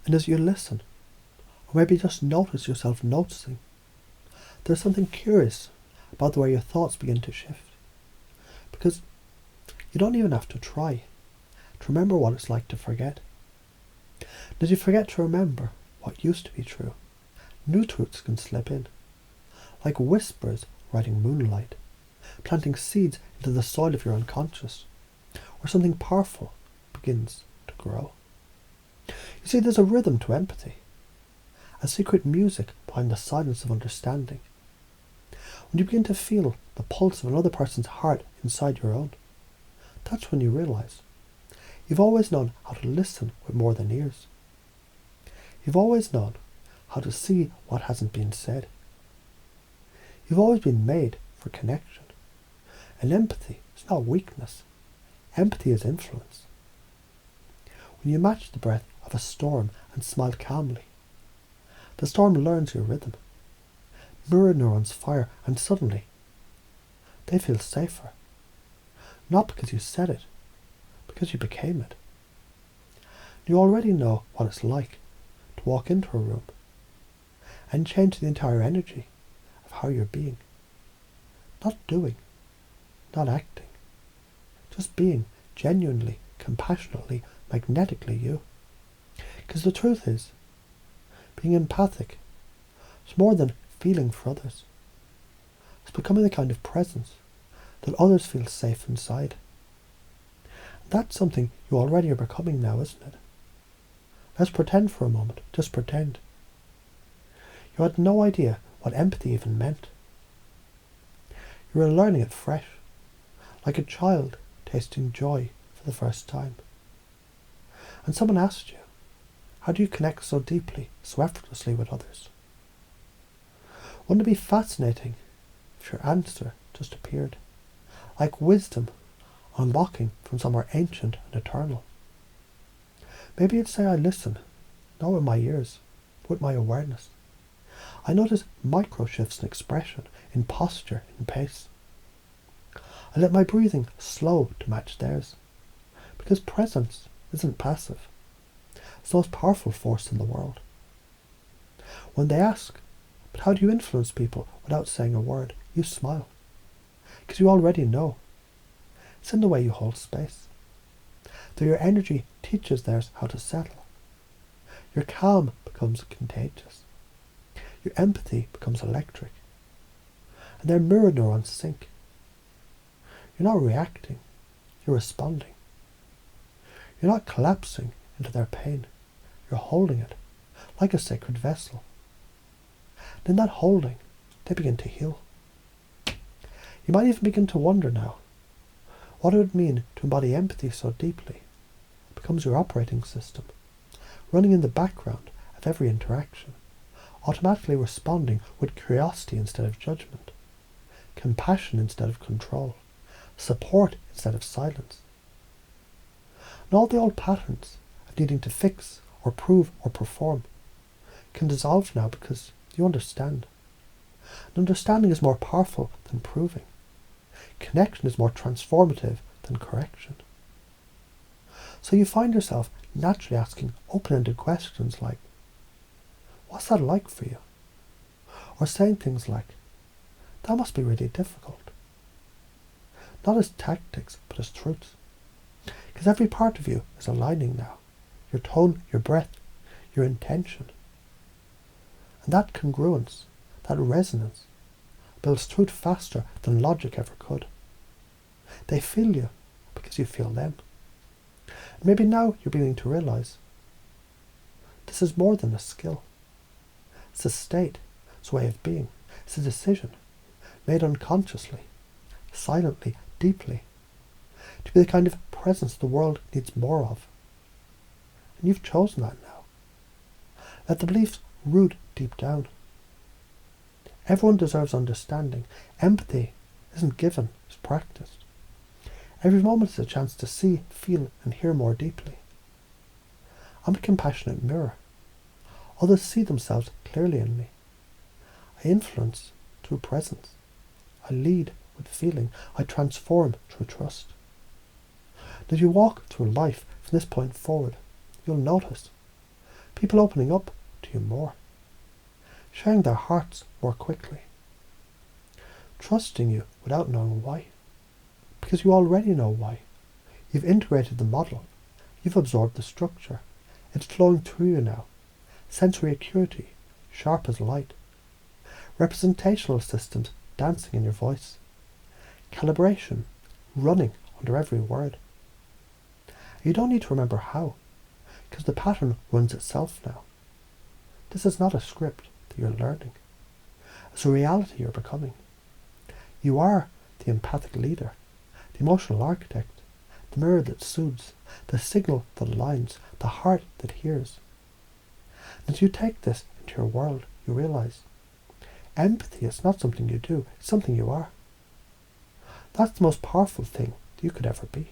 And as you listen, or maybe just notice yourself noticing, there's something curious about the way your thoughts begin to shift. Because you don't even have to try to remember what it's like to forget. And as you forget to remember what used to be true, new truths can slip in, like whispers riding moonlight, planting seeds into the soil of your unconscious, where something powerful begins to grow. You see, there's a rhythm to empathy, a secret music behind the silence of understanding. When you begin to feel the pulse of another person's heart inside your own, that's when you realise you've always known how to listen with more than ears. You've always known how to see what hasn't been said. You've always been made for connection. And empathy is not weakness. Empathy is influence. When you match the breath of a storm and smile calmly, the storm learns your rhythm. Mirror neurons fire, and suddenly they feel safer. Not because you said it, because you became it. You already know what it's like to walk into a room and change the entire energy of how you're being. Not doing, not acting, just being genuinely, compassionately, magnetically you. Because the truth is, being empathic is more than feeling for others. It's becoming the kind of presence that others feel safe inside. That's something you already are becoming now, isn't it? Let's pretend for a moment, just pretend. You had no idea what empathy even meant. You were learning it fresh, like a child tasting joy for the first time. And someone asked you, how do you connect so deeply, so effortlessly with others? Wouldn't it be fascinating if your answer just appeared, like wisdom unlocking from somewhere ancient and eternal? Maybe you'd say, I listen, not with my ears, but with my awareness. I notice micro shifts in expression, in posture, in pace. I let my breathing slow to match theirs, because presence isn't passive. It's the most powerful force in the world. When they ask, but how do you influence people without saying a word, you smile, because you already know. It's in the way you hold space. Though your energy teaches theirs how to settle, your calm becomes contagious. Your empathy becomes electric, and their mirror neurons sync. You're not reacting, you're responding. You're not collapsing into their pain, you're holding it like a sacred vessel. And in that holding, they begin to heal. You might even begin to wonder now what it would mean to embody empathy so deeply. It becomes your operating system, running in the background of every interaction, automatically responding with curiosity instead of judgment, compassion instead of control, support instead of silence. And all the old patterns of needing to fix or prove or perform can dissolve now because you understand. And understanding is more powerful than proving. Connection is more transformative than correction. So you find yourself naturally asking open-ended questions like, what's that like for you? Or saying things like, that must be really difficult. Not as tactics, but as truths. Because every part of you is aligning now. Your tone, your breath, your intention. And that congruence, that resonance, builds truth faster than logic ever could. They feel you because you feel them. And maybe now you're beginning to realise this is more than a skill. It's a state, it's a way of being, it's a decision made unconsciously, silently, deeply, to be the kind of presence the world needs more of. And you've chosen that now. Let the beliefs root deep down. Everyone deserves understanding. Empathy isn't given, it's practiced. Every moment is a chance to see, feel and hear more deeply. I'm a compassionate mirror. Others see themselves clearly in me. I influence through presence. I lead with feeling. I transform through trust. And as you walk through life from this point forward, you'll notice People opening up to you more. Sharing their hearts more quickly. Trusting you without knowing why. Because you already know why. You've integrated the model. You've absorbed the structure. It's flowing through you now. Sensory acuity, sharp as light. Representational systems dancing in your voice. Calibration, running under every word. You don't need to remember how, because the pattern runs itself now. This is not a script that you're learning. It's a reality you're becoming. You are the empathic leader, the emotional architect, the mirror that soothes, the signal that aligns, the heart that hears. And as you take this into your world, you realize empathy is not something you do, it's something you are. That's the most powerful thing you could ever be.